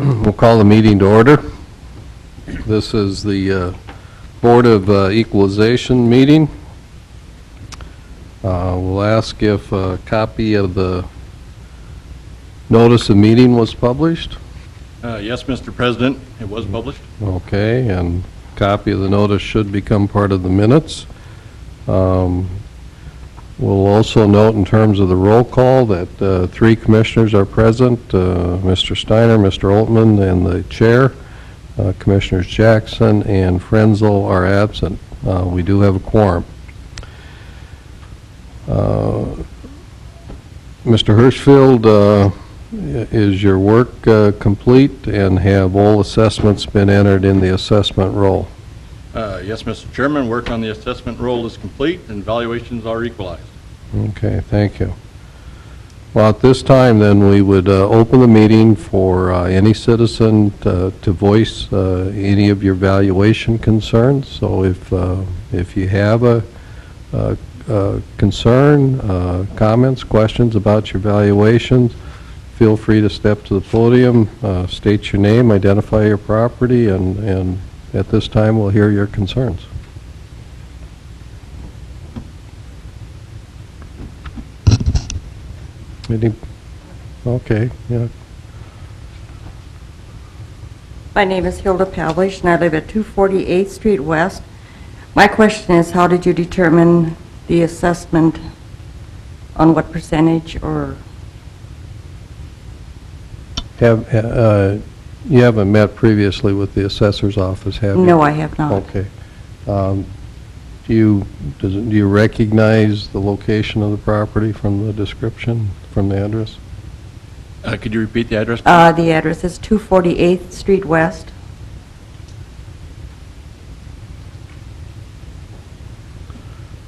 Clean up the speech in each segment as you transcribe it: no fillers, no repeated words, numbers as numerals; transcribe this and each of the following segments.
We'll call the meeting to order. This is the Board of Equalization meeting. We'll ask if a copy of the notice of meeting was published. Yes, Mr. President, it was published. Okay, and a copy of the notice should become part of the minutes. We'll also note in terms of the roll call that 3 commissioners are present, Mr. Steiner, Mr. Altman, and the chair. Commissioners Jackson and Frenzel are absent. We do have a quorum. Mr. Hirschfield, is your work complete, and have all assessments been entered in the assessment roll? Yes, Mr. Chairman, work on the assessment roll is complete and valuations are equalized. Okay, thank you. Well, at this time, then, we would open the meeting for any citizen to voice any of your valuation concerns. So if you have a concern, comments, questions about your valuations, feel free to step to the podium, state your name, identify your property, and at this time we'll hear your concerns. Okay, yeah. My name is Hilda Pavlish, and I live at 248th Street West. My question is, how did you determine the assessment on what percentage, or? You haven't met previously with the assessor's office, have you? No, I have not. Okay. Do you recognize the location of the property from the description, from the address? Could you repeat the address? The address is 248th Street West.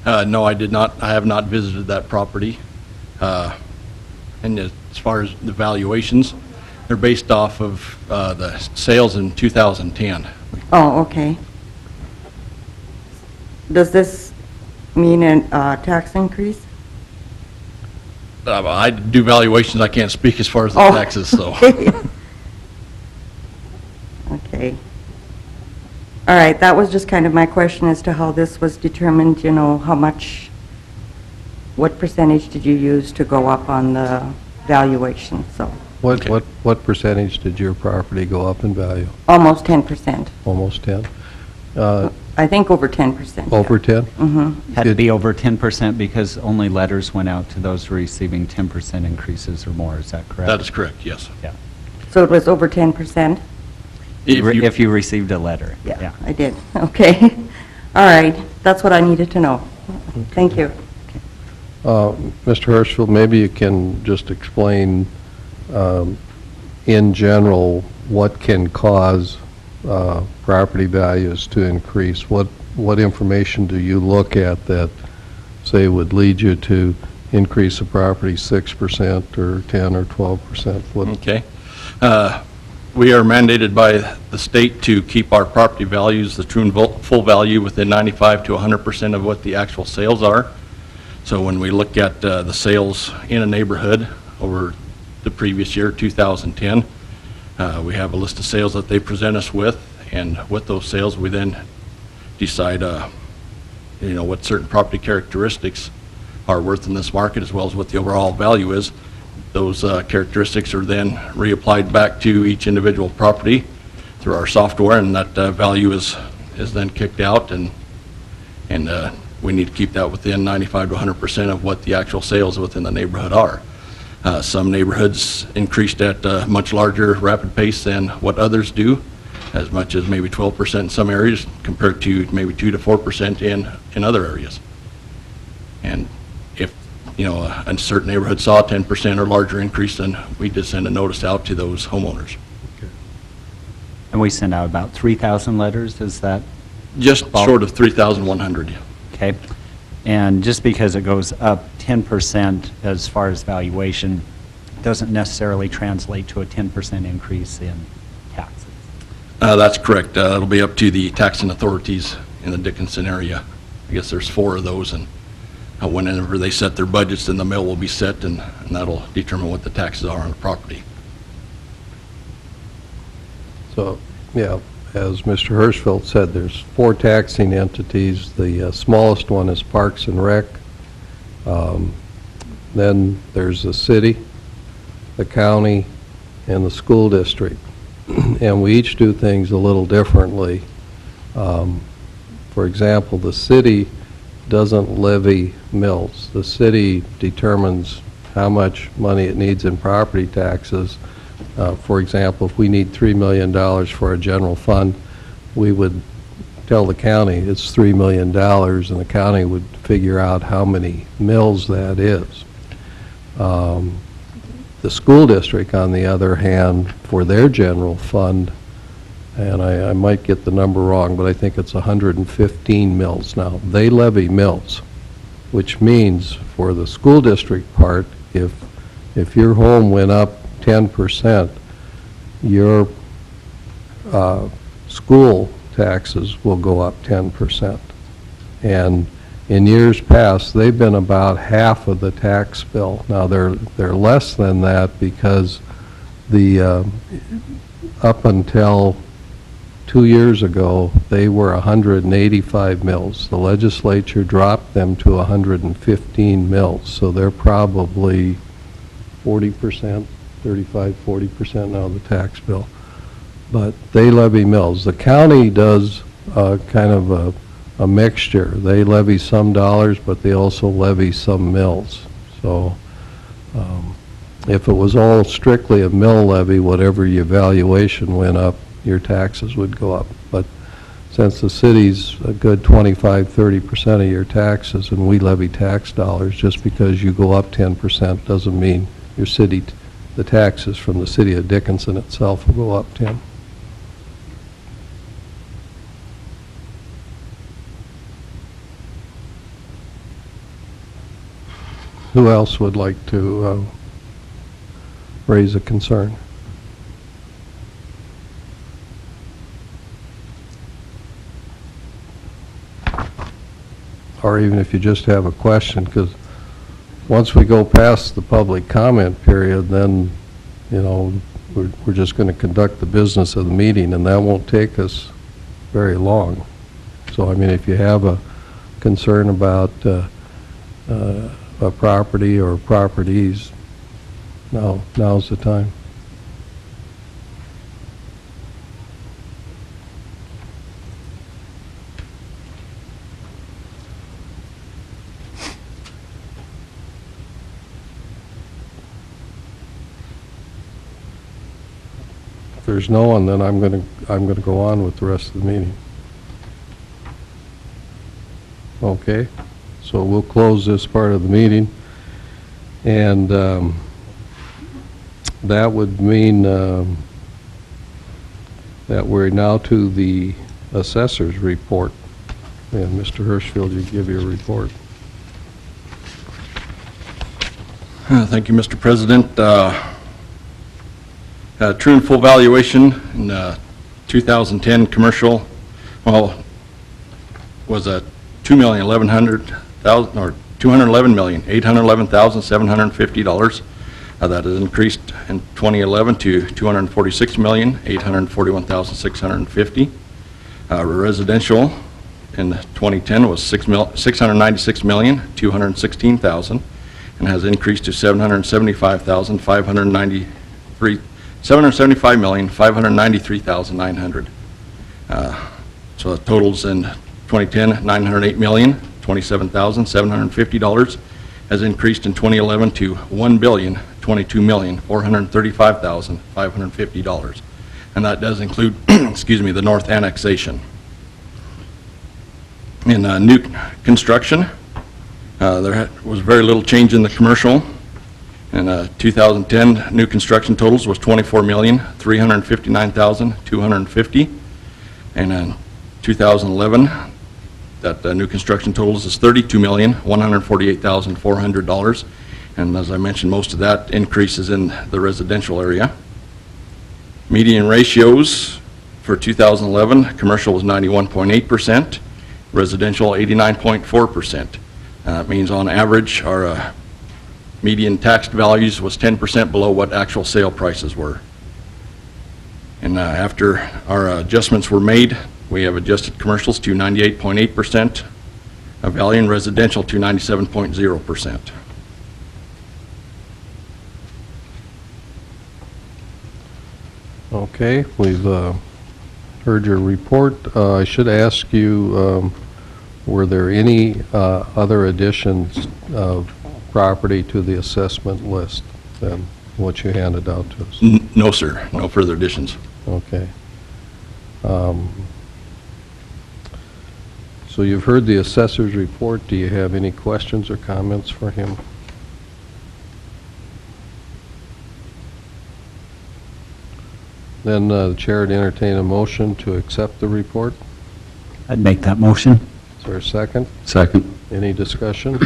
No, I did not. I have not visited that property. And as far as the valuations, they're based off of the sales in 2010. Oh, okay. Does this mean a tax increase? I do valuations. I can't speak as far as the taxes, so. Okay. All right, that was just kind of my question as to how this was determined, you know, how much, what percentage did you use to go up on the valuation, so. What percentage did your property go up in value? Almost 10%. Almost 10? I think over 10%. Over 10? Mm-hmm. Had to be over 10% because only letters went out to those receiving 10% increases or more. Is that correct? That is correct, yes. Yeah. So it was over 10%? If you received a letter. Yeah, I did. Okay. All right. That's what I needed to know. Thank you. Mr. Hirschfield, maybe you can just explain in general what can cause property values to increase. What information do you look at that, say, would lead you to increase a property 6% or 10 or 12%? Okay. We are mandated by the state to keep our property values, the true and full value, within 95 to 100% of what the actual sales are. So when we look at the sales in a neighborhood over the previous year, 2010, we have a list of sales that they present us with, and with those sales we then decide you know, what certain property characteristics are worth in this market, as well as what the overall value is. Those characteristics are then reapplied back to each individual property through our software, and that value is then kicked out, and we need to keep that within 95 to 100% of what the actual sales within the neighborhood are. Some neighborhoods increased at a much larger rapid pace than what others do, as much as maybe 12% in some areas compared to maybe 2 to 4% in other areas. And if, you know, a certain neighborhood saw a 10% or larger increase, then we just send a notice out to those homeowners. Okay. And we send out about 3,000 letters, is that? Just short of 3,100. Okay. And just because it goes up 10% as far as valuation doesn't necessarily translate to a 10% increase in taxes. That's correct. It'll be up to the taxing authorities in the Dickinson area. I guess there's 4 of those, and whenever they set their budgets, then the mill will be set, and that'll determine what the taxes are on the property. So, yeah, as Mr. Hirschfeld said, there's 4 taxing entities. The smallest one is Parks and Rec. Then there's the city, the county, and the school district. And we each do things a little differently. For example, the city doesn't levy mills. The city determines how much money it needs in property taxes. For example, if we need $3 million for a general fund, we would tell the county it's $3 million, and the county would figure out how many mills that is. The school district, on the other hand, for their general fund, and I might get the number wrong, but I think it's 115 mills now. They levy mills, which means for the school district part, if your home went up 10%, your school taxes will go up 10%. And in years past, they've been about half of the tax bill. Now, they're less than that because up until 2 years ago, they were 185 mills. The legislature dropped them to 115 mills, so they're probably 40%, 35-40% now of the tax bill. But they levy mills. The county does kind of a mixture. They levy some dollars, but they also levy some mills. So if it was all strictly a mill levy, whatever your valuation went up, your taxes would go up. But since the city's a good 25-30% of your taxes, and we levy tax dollars, just because you go up 10% doesn't mean your city, the taxes from the city of Dickinson itself will go up 10. Who else would like to raise a concern? Or even if you just have a question, because once we go past the public comment period, then, you know, we're just going to conduct the business of the meeting, and that won't take us very long. So, I mean, if you have a concern about a property or properties, now's the time. If there's no one, then I'm going to go on with the rest of the meeting. Okay, so we'll close this part of the meeting, and that would mean that we're now to the Assessors Report. And Mr. Hirschfeld, you give your report. Thank you, Mr. President. True and full valuation in 2010 commercial, well, was a $211,811,750. That has increased in 2011 to $246,841,650. Residential in 2010 was $696,216,000 and has increased to $775,593,900. So the totals in 2010, $908,027,750 has increased in 2011 to $1,022,435,550, and that does include, excuse me, the North Annexation. In new construction, there was very little change in the commercial. In 2010, new construction totals was $24,359,250, and in 2011, that new construction totals is $32,148,400, and as I mentioned, most of that increase is in the residential area. Median ratios for 2011, commercial was 91.8%, residential 89.4%. It means on average our median taxed values was 10% below what actual sale prices were. And after our adjustments were made, we have adjusted commercials to 98.8% of value and residential to 97.0%. Okay, we've heard your report. I should ask you, were there any other additions of property to the assessment list than what you handed out to us? No, sir. No further additions. Okay. So you've heard the assessor's report. Do you have any questions or comments for him? Then the chair would entertain a motion to accept the report. I'd make that motion. Is there a second? Second. Any discussion?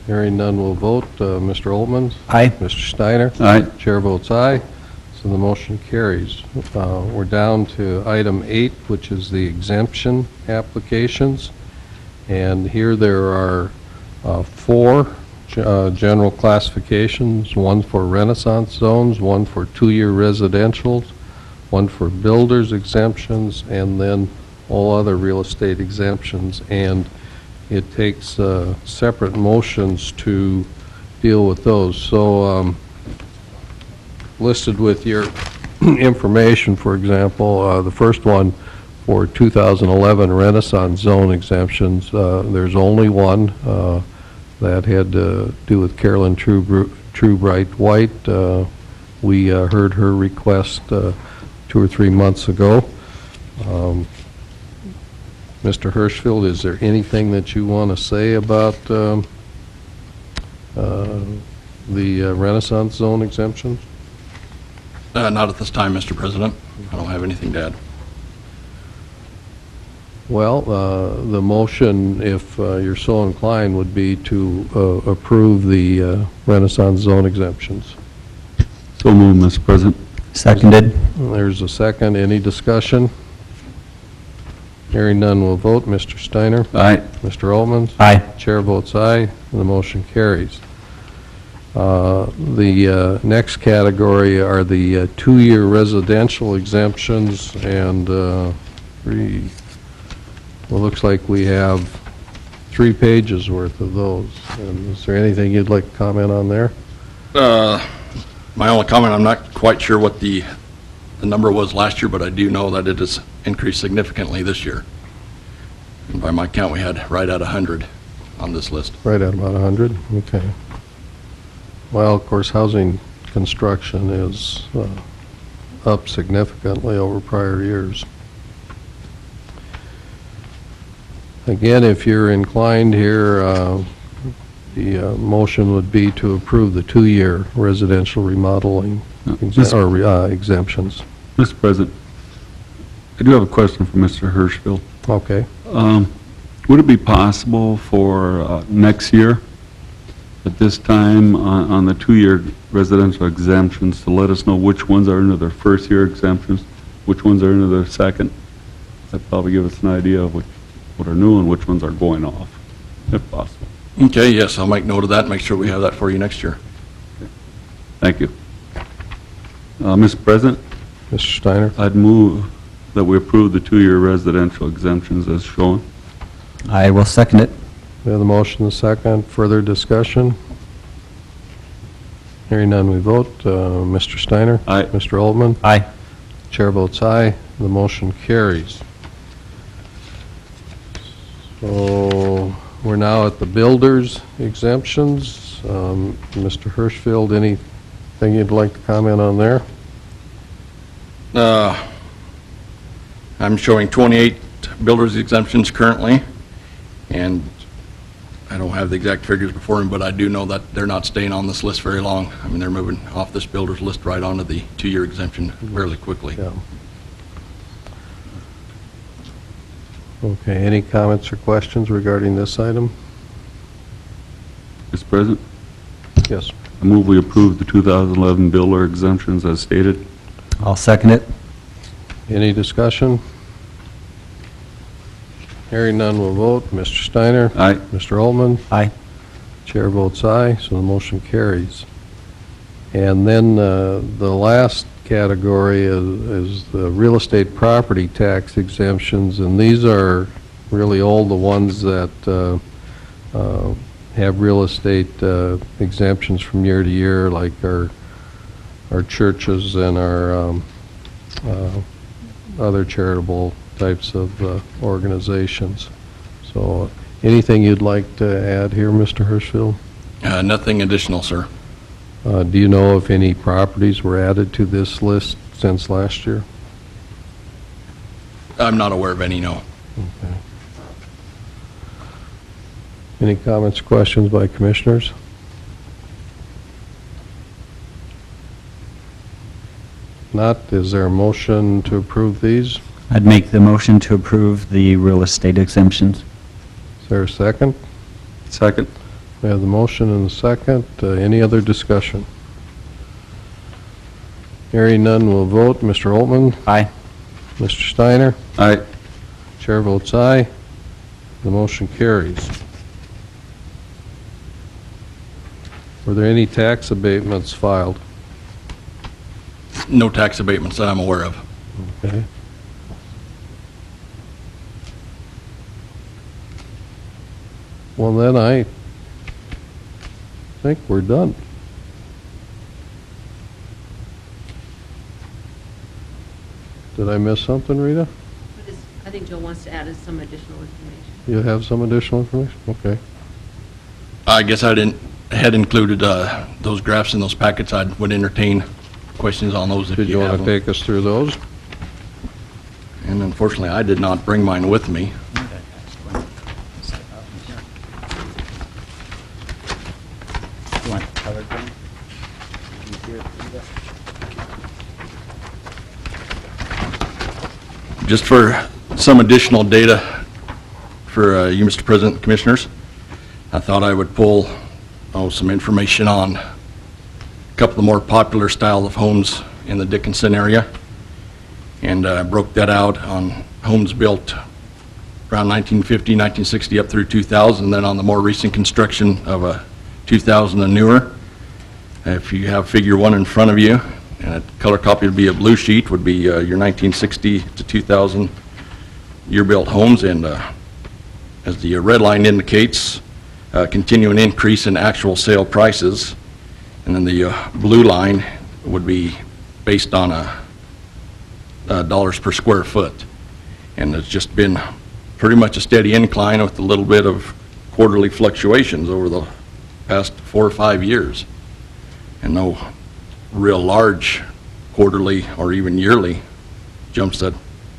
Hearing none, we'll vote. Mr. Oltmans? Aye. Mr. Steiner? Aye. Chair votes aye, so the motion carries. We're down to item 8, which is the exemption applications. And here there are 4 general classifications, one for Renaissance zones, one for 2-year residentials, one for builders exemptions, and then all other real estate exemptions. And it takes separate motions to deal with those. So listed with your information, for example, the first one for 2011 Renaissance zone exemptions, there's only one. That had to do with Carolyn Truebright White. We heard her request 2 or 3 months ago. Mr. Hirschfield, is there anything that you want to say about the Renaissance zone exemptions? Not at this time, Mr. President. I don't have anything to add. Well, the motion, if you're so inclined, would be to approve the Renaissance zone exemptions. So moved, Mr. President. Seconded. There's a second. Any discussion? Hearing none, we'll vote. Mr. Steiner? Aye. Mr. Oltmans? Aye. Chair votes aye, and the motion carries. The next category are the 2-year residential exemptions, and well, looks like we have 3 pages worth of those. And is there anything you'd like to comment on there? My only comment, I'm not quite sure what the number was last year, but I do know that it has increased significantly this year. And by my count, we had right at 100 on this list. Right at about 100? Okay. Well, of course, housing construction is up significantly over prior years. Again, if you're inclined here, the motion would be to approve the 2-year residential remodeling exemptions. Mr. President, I do have a question for Mr. Hirschfield. Okay. Would it be possible for next year, at this time, on the 2-year residential exemptions, to let us know which ones are into their first-year exemptions, which ones are into their second? That'd probably give us an idea of what are new and which ones are going off, if possible. Okay, yes, I'll make note of that and make sure we have that for you next year. Thank you. Mr. President, Mr. Steiner? I'd move that we approve the 2-year residential exemptions as shown. I will second it. We have the motion, the second. Further discussion? Hearing none, we vote. Mr. Steiner? Aye. Mr. Oltman? Aye. Chair votes aye. The motion carries. So we're now at the builders exemptions. Mr. Hirschfield, anything you'd like to comment on there? I'm showing 28 builders exemptions currently, and I don't have the exact figures before me, but I do know that they're not staying on this list very long. I mean, they're moving off this builder's list right onto the 2-year exemption fairly quickly. Yeah. Okay, any comments or questions regarding this item? Mr. President, Yes. I move we approve the 2011 builder exemptions as stated. I'll second it. Any discussion? Hearing none, we'll vote. Mr. Steiner? Aye. Mr. Oltman? Aye. Chair votes aye, so the motion carries. And then the last category is the real estate property tax exemptions, and these are really all the ones that have real estate exemptions from year to year, like our churches and our other charitable types of organizations. So anything you'd like to add here, Mr. Hirschfield? Nothing additional, sir. Do you know if any properties were added to this list since last year? I'm not aware of any, no. Okay. Any comments, questions by commissioners? Not, is there a motion to approve these? I'd make the motion to approve the real estate exemptions. Is there a second? Second. We have the motion and the second. Any other discussion? Hearing none, we'll vote. Mr. Altman? Aye. Mr. Steiner? Aye. Chair votes aye. The motion carries. Were there any tax abatements filed? No tax abatements that I'm aware of. Okay. Well, then I think we're done. Did I miss something, Rita? I think Joe wants to add some additional information. You have some additional information? Okay. I guess I had included those graphs in those packets. I would entertain questions on those if Did you you want have to them. take us through those? And unfortunately, I did not bring mine with me. You want the colored one? Just for some additional data for you, Mr. President, Commissioners, I thought I would pull some information on a couple of the more popular style of homes in the Dickinson area. And I broke that out on homes built around 1950, 1960 up through 2000, and then on the more recent construction of 2000 and newer. If you have figure 1 in front of you, and a color copy would be a blue sheet, would be your 1960 to 2000 year-built homes, and as the red line indicates, continuing increase in actual sale prices, and then the blue line would be based on dollars per square foot, and it's just been pretty much a steady incline with a little bit of quarterly fluctuations over the past 4 or 5 years, and no real large quarterly or even yearly jumps that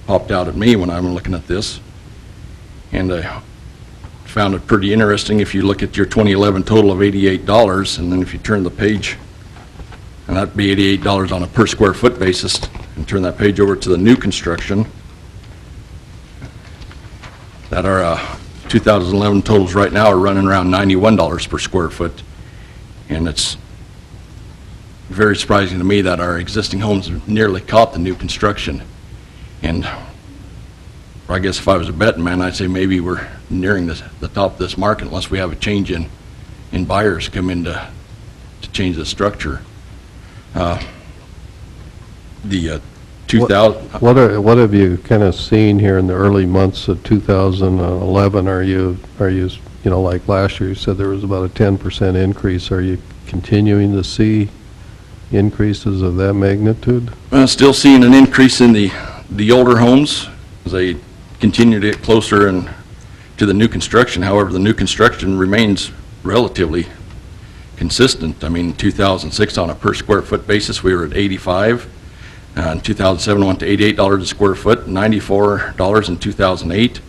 popped out at me when I'm looking at this. And I found it pretty interesting if you look at your 2011 total of $88, and then if you turn the page, and that'd be $88 on a per square foot basis, and turn that page over to the new construction, that our 2011 totals right now are running around $91 per square foot. And it's very surprising to me that our existing homes have nearly caught the new construction. And I guess if I was a betting man, I'd say maybe we're nearing the top of this market unless we have a change in buyers come in to change the structure. The 2000. What have you kind of seen here in the early months of 2011? Are you like last year, you said there was about a 10% increase. Are you continuing to see increases of that magnitude? Still seeing an increase in the older homes as they continue to get closer to the new construction. However, the new construction remains relatively consistent. I mean, 2006 on a per square foot basis, we were at 85. In 2007, went to $88 a square foot, $94 in 2008,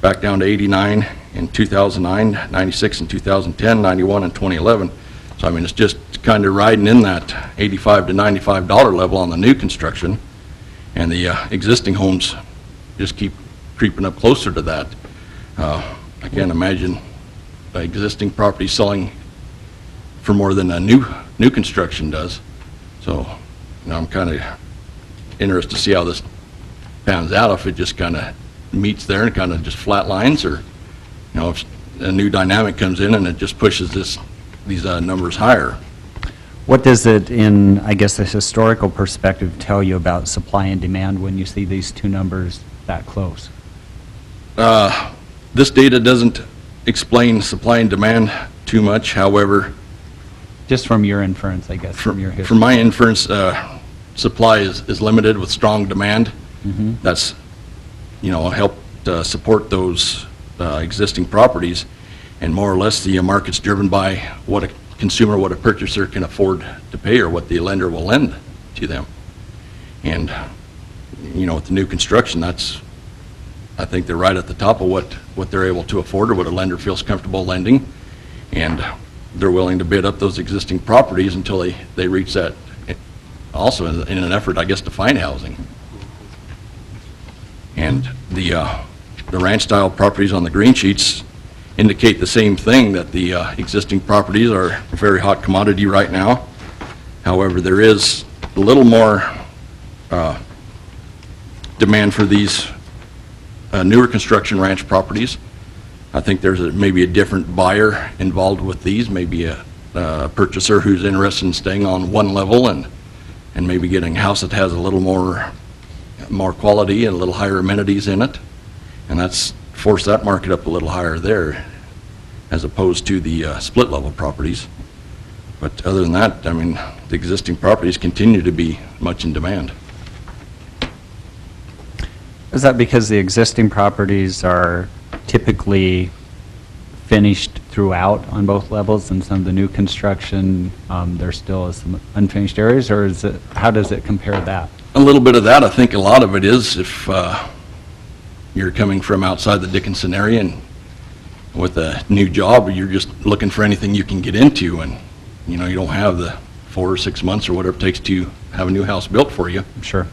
back down to 89 in 2009, 96 in 2010, 91 in 2011. So, I mean, it's just kind of riding in that $85 to $95 level on the new construction, and the existing homes just keep creeping up closer to that. I can't imagine the existing property selling for more than a new construction does. So, I'm kind of interested to see how this pans out, if it just kind of meets there and kind of just flat lines, or if a new dynamic comes in and it just pushes these numbers higher. What does it, in, I guess, a historical perspective, tell you about supply and demand when you see these two numbers that close? This data doesn't explain supply and demand too much, however, Just from your inference, I guess, from your history. from my inference, supply is limited with strong demand. That's, helped support those existing properties, and more or less the market's driven by what a consumer, what a purchaser can afford to pay, or what the lender will lend to them. And, with the new construction, I think they're right at the top of what they're able to afford, or what a lender feels comfortable lending, and they're willing to bid up those existing properties until they reach that, also in an effort, I guess, to find housing. And the ranch-style properties on the green sheets indicate the same thing, that the existing properties are a very hot commodity right now. However, there is a little more demand for these newer construction ranch properties. I think there's maybe a different buyer involved with these, maybe a purchaser who's interested in staying on one level and maybe getting a house that has a little more quality and a little higher amenities in it. And that's forced that market up a little higher there, as opposed to the split level properties. But other than that, I mean, the existing properties continue to be much in demand. Is that because the existing properties are typically finished throughout on both levels, and some of the new construction, there still is some unfinished areas, or how does it compare that? A little bit of that. I think a lot of it is if you're coming from outside the Dickinson area and with a new job, you're just looking for anything you can get into, and you don't have the 4 or 6 months or whatever it takes to have a new house built for you. Sure.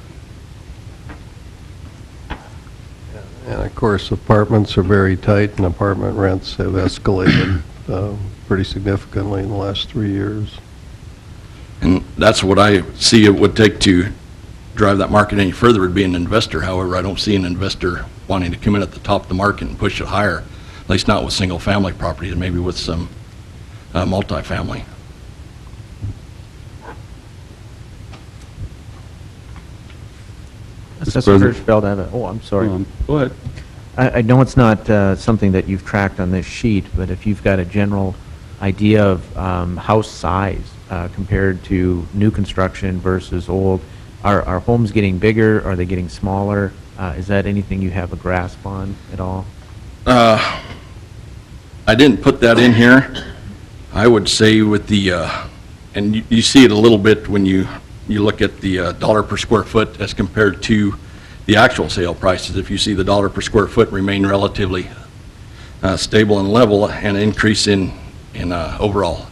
And of course, apartments are very tight, and apartment rents have escalated pretty significantly in the last 3 years. And that's what I see it would take to drive that market any further, would be an investor. However, I don't see an investor wanting to come in at the top of the market and push it higher, at least not with single-family properties, maybe with some multifamily. Assessor President. Hirschfeld, I have I'm sorry. Go ahead. I know it's not something that you've tracked on this sheet, but if you've got a general idea of house size compared to new construction versus old, are homes getting bigger? Are they getting smaller? Is that anything you have a grasp on at all? I didn't put that in here. I would say with the, and you see it a little bit when you look at the dollar per square foot as compared to the actual sale prices. If you see the dollar per square foot remain relatively stable and level, and increase in overall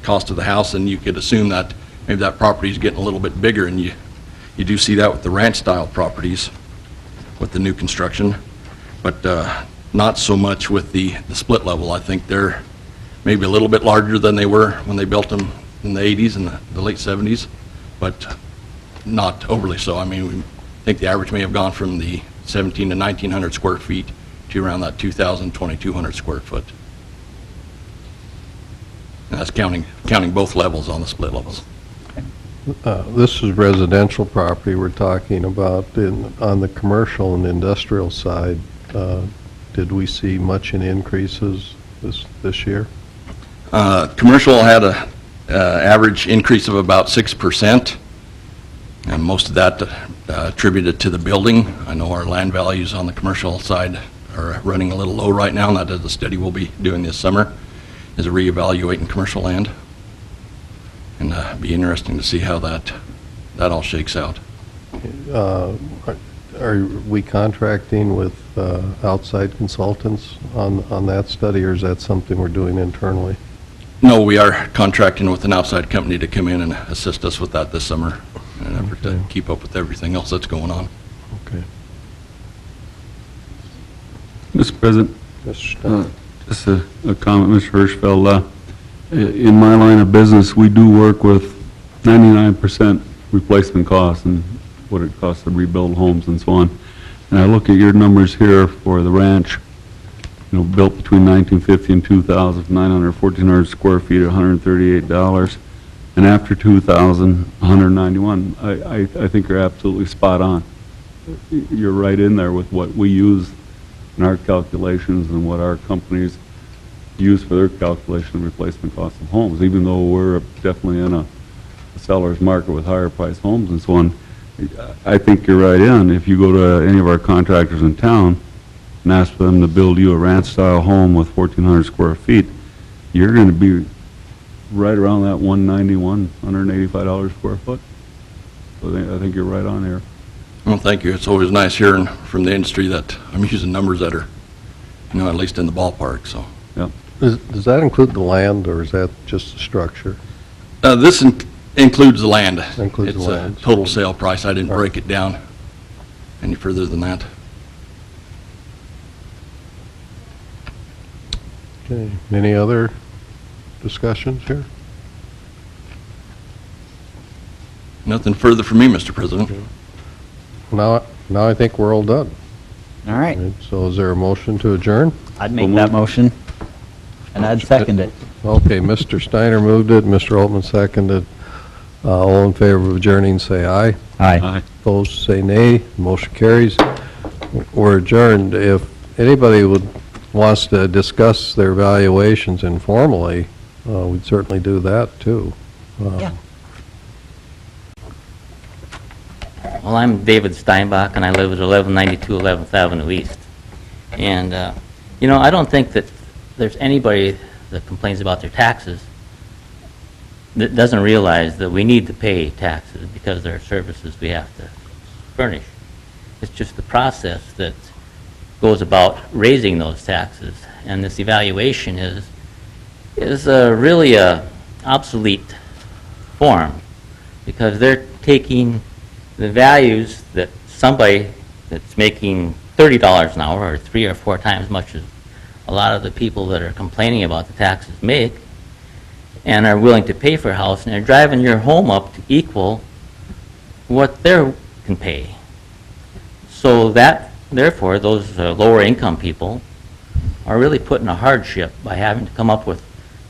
cost of the house, then you could assume that maybe that property is getting a little bit bigger, and you do see that with the ranch-style properties with the new construction, but not so much with the split level. I think they're maybe a little bit larger than they were when they built them in the 80s and the late 70s, but not overly so. I mean, I think the average may have gone from the 1,700 to 1,900 square feet to around that 2,000, 2,200 square foot. And that's counting both levels on the split levels. This is residential property we're talking about. On the commercial and industrial side, did we see much in increases this year? Commercial had a average increase of about 6%, and most of that attributed to the building. I know our land values on the commercial side are running a little low right now, and that is a study we'll be doing this summer, is reevaluating commercial land. And be interesting to see how that all shakes out. Are we contracting with outside consultants on that study, or is that something we're doing internally? No, we are contracting with an outside company to come in and assist us with that this summer in an effort to keep up with everything else that's going on. Okay. Mr. President, Mr. Stein. just a comment, Mr. Hirschfeld. In my line of business, we do work with 99% replacement costs and what it costs to rebuild homes and so on. And I look at your numbers here for the ranch, built between 1950 and 2000, 900, 1,400 square feet, $138. and after 2,000, 191. I think you're absolutely spot on. You're right in there with what we use in our calculations and what our companies use for their calculation of replacement cost of homes, even though we're definitely in a seller's market with higher priced homes and so on. I think you're right in. If you go to any of our contractors in town and ask for them to build you a ranch-style home with 1,400 square feet, you're going to be right around that $191, $185 square foot. So I think you're right on here. Well, thank you. It's always nice hearing from the industry that I'm using numbers that are, at least in the ballpark, so. Yep. Does that include the land, or is that just the structure? This includes the land. Includes the land. It's a total sale price. I didn't break it down any further than that. Okay, any other discussions here? Nothing further from me, Mr. President. Now I think we're all done. All right. So is there a motion to adjourn? I'd make that motion, and I'd second it. Okay, Mr. Steiner moved it, Mr. Altman seconded. All in favor of adjourning, say aye. Aye. Opposed, say nay. Motion carries. We're adjourned. If anybody wants to discuss their valuations informally, we'd certainly do that, too. Yeah. Well, I'm David Steinbach, and I live at 1192 11th Avenue East. And, I don't think that there's anybody that complains about their taxes that doesn't realize that we need to pay taxes because there are services we have to furnish. It's just the process that goes about raising those taxes. And this evaluation is really a obsolete form, because they're taking the values that somebody that's making $30 an hour, or 3 or 4 times as much as a lot of the people that are complaining about the taxes make, and are willing to pay for a house, and they're driving your home up to equal what they can pay. So therefore, those lower income people are really put in a hardship by having to come up with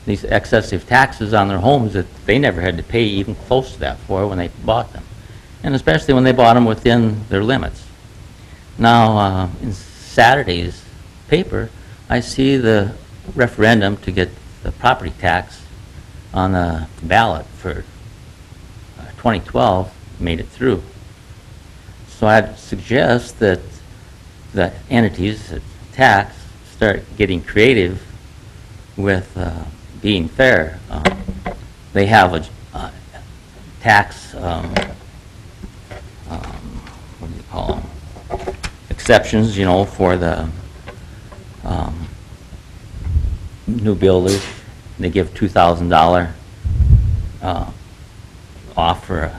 these excessive taxes on their homes that they never had to pay even close to that for when they bought them, and especially when they bought them within their limits. Now, in Saturday's paper, I see the referendum to get the property tax on the ballot for 2012 made it through. So I'd suggest that entities that tax start getting creative with being fair. They have a tax, what do you call them? Exceptions, for the new builders. They give $2,000 off for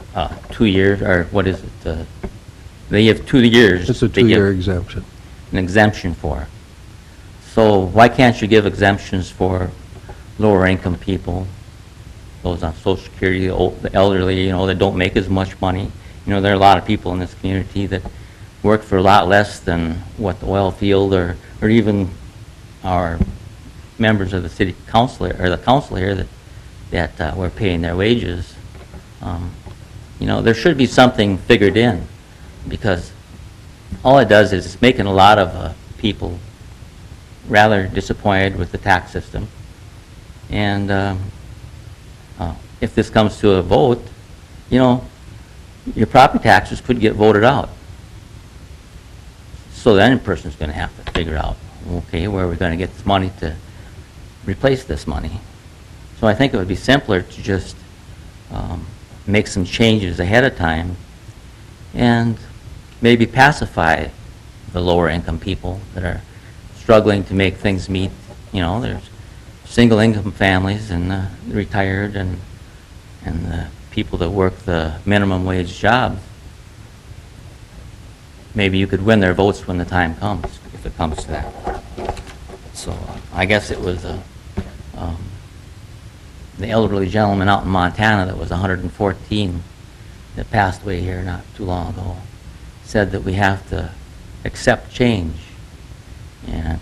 2 years, or what is it? They give 2 years. It's a they give 2-year exemption. an exemption for. So why can't you give exemptions for lower income people, those on Social Security, the elderly, that don't make as much money? There are a lot of people in this community that work for a lot less than what the oil field or even our members of the city council or the council here that we're paying their wages. There should be something figured in, because all it does is it's making a lot of people rather disappointed with the tax system. And if this comes to a vote, your property taxes could get voted out. So then a person's going to have to figure out, okay, where are we going to get this money to replace this money? So I think it would be simpler to just make some changes ahead of time and maybe pacify the lower income people that are struggling to make things meet. There's single income families and the retired and the people that work the minimum wage jobs. Maybe you could win their votes when the time comes, if it comes to that. So I guess it was the elderly gentleman out in Montana that was 114 that passed away here not too long ago, said that we have to accept change. And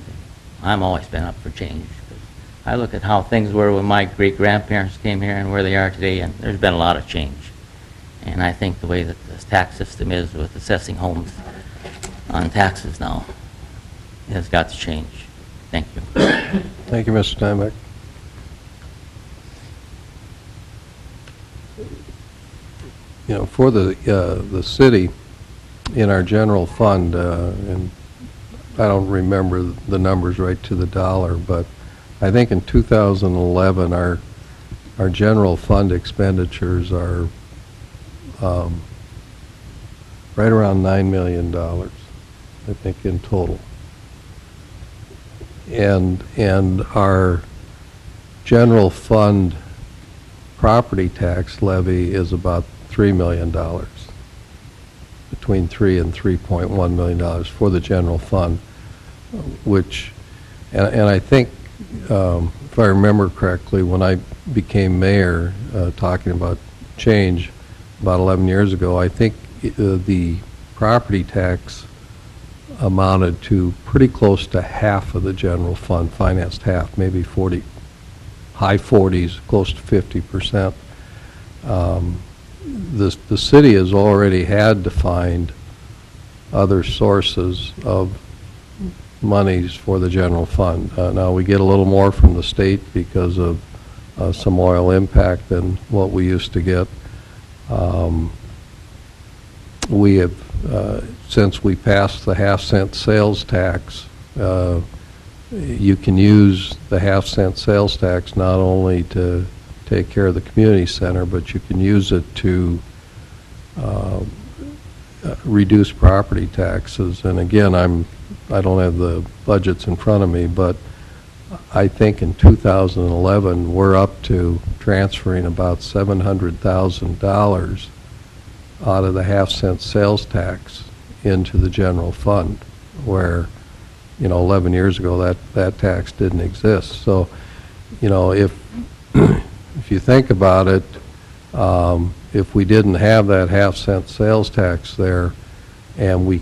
I've always been up for change, because I look at how things were when my great-grandparents came here and where they are today, and there's been a lot of change. And I think the way that this tax system is with assessing homes on taxes now has got to change. Thank you. Thank you, Mr. Steinbeck. You know, for the city, in our general fund, and I don't remember the numbers right to the dollar, but I think in 2011, our general fund expenditures are right around $9 million, I think, in total. And our general fund property tax levy is about $3 million, between $3 and $3.1 million for the general fund, which, and I think, if I remember correctly, when I became mayor, talking about change about 11 years ago, I think the property tax amounted to pretty close to half of the general fund, financed half, maybe 40, high 40s, close to 50%. The city has already had to find other sources of monies for the general fund. Now we get a little more from the state because of some oil impact than what we used to get. We have, since we passed the half-cent sales tax, you can use the half-cent sales tax not only to take care of the community center, but you can use it to reduce property taxes. And again, I don't have the budgets in front of me, but I think in 2011 we're up to transferring about $700,000 out of the half-cent sales tax into the general fund, where, 11 years ago that tax didn't exist. So, if you think about it, if we didn't have that half-cent sales tax there and we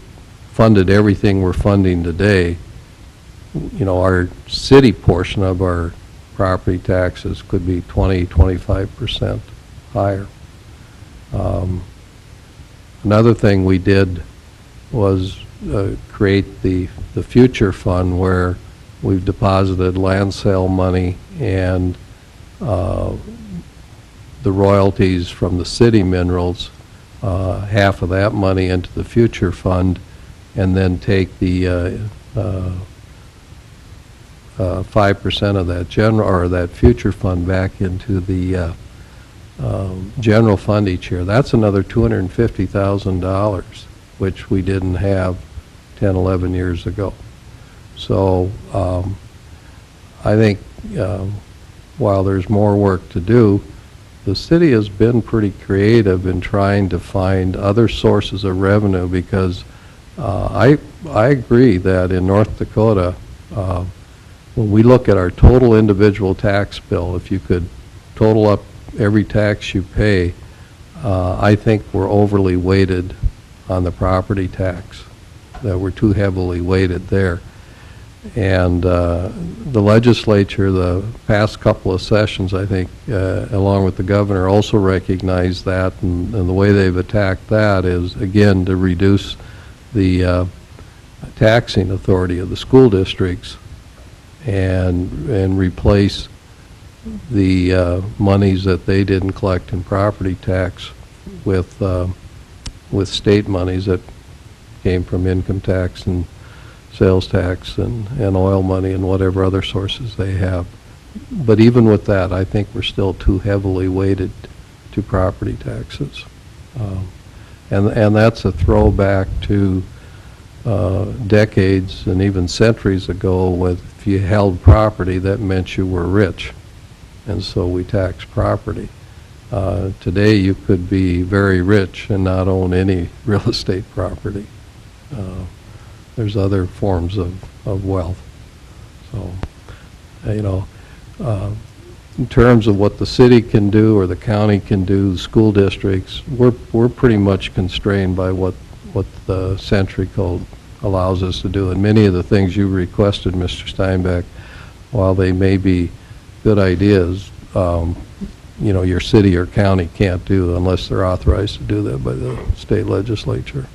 funded everything we're funding today, our city portion of our property taxes could be 20-25% higher. Another thing we did was create the future fund, where we've deposited land sale money and the royalties from the city minerals, half of that money into the future fund, and then take the 5% of that general, or that future fund, back into the general fund each year. That's another $250,000, which we didn't have 10, 11 years ago. So I think while there's more work to do, the city has been pretty creative in trying to find other sources of revenue, because I agree that in North Dakota, when we look at our total individual tax bill, if you could total up every tax you pay, I think we're overly weighted on the property tax, that we're too heavily weighted there. And the legislature, the past couple of sessions, I think, along with the governor, also recognized that, and the way they've attacked that is, again, to reduce the taxing authority of the school districts and replace the monies that they didn't collect in property tax with state monies that came from income tax and sales tax and oil money and whatever other sources they have. But even with that, I think we're still too heavily weighted to property taxes. And that's a throwback to decades and even centuries ago, with if you held property, that meant you were rich, and so we tax property. Today you could be very rich and not own any real estate property. There's other forms of wealth. So, in terms of what the city can do or the county can do, the school districts, we're pretty much constrained by what the Century Code allows us to do. And many of the things you requested, Mr. Steinbeck, while they may be good ideas, you know, your city or county can't do unless they're authorized to do that by the state legislature.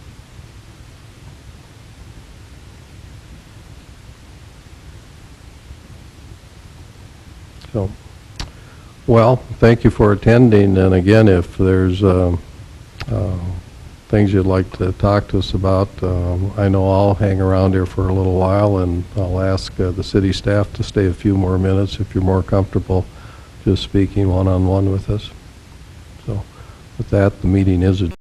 So, well, thank you for attending, and again, if there's things you'd like to talk to us about, I know I'll hang around here for a little while, and I'll ask the city staff to stay a few more minutes if you're more comfortable just speaking one-on-one with us. So, with that, the meeting is adjourned.